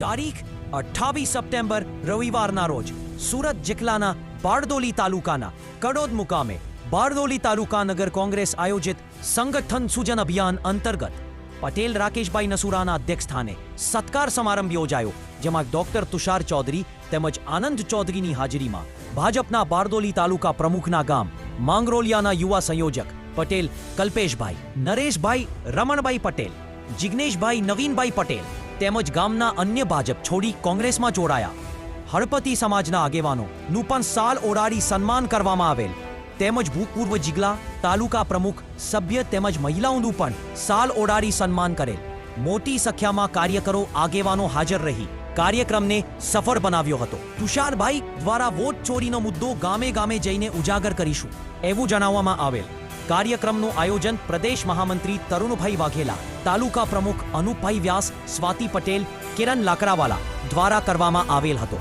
તારીખ 28 સપ્ટેમ્બર રવિવારના રોજ સુરત જિલ્લાના બારડોલી તાલુકાના કડોદ મુકામે બારડોલી તાલુકા નગર કોંગ્રેસ આયોજિત સંગઠન સૂજન અભિયાન અંતર્ગત પટેલ રાકેશભાઈ નસુરાના અધ્યક્ષસ્થાને સત્કાર સમારંભ યોજાયો, જેમાં ડોક્ટર તુષાર ચૌધરી તેમજ આનંદ ચૌધરીની હાજરીમાં ભાજપના બારડોલી તાલુકા પ્રમુખના ગામ માંગરોલિયાના યુવા સંયોજક પટેલ કલ્પેશભાઈ, નરેશભાઈ રમણભાઈ પટેલ, જિગ્નેશભાઈ નવીનભાઈ પટેલ તેમજ ગામના અન્ય ભાજપ છોડી કોંગ્રેસમાં જોડાયા. હળપતિ સમાજના આગેવાનોનું પણ સાલ ઓઢાડી સન્માન કરવામાં આવેલ, તેમજ ભૂતપૂર્વ જિલ્લા તાલુકા પ્રમુખ સભ્ય તેમજ મહિલાઓનું પણ સાલ ઓઢાડી સન્માન કરેલ. મોટી સંખ્યામાં કાર્યકરો આગેવાનો હાજર રહી કાર્યક્રમને સફળ બનાવ્યો હતો. તુષારભાઈ દ્વારા વોટ ચોરીનો મુદ્દો ગામે ગામે જઈને ઉજાગર કરીશું એવું જણાવવામાં આવેલ. કાર્યક્રમનું આયોજન પ્રદેશ મહામંત્રી તરુણભાઈ વાઘેલા, તાલુકા પ્રમુખ અનુપભાઈ વ્યાસ, સ્વાતિ પટેલ, કિરણ લાકડાવાલા દ્વારા કરવામાં આવેલ હતો.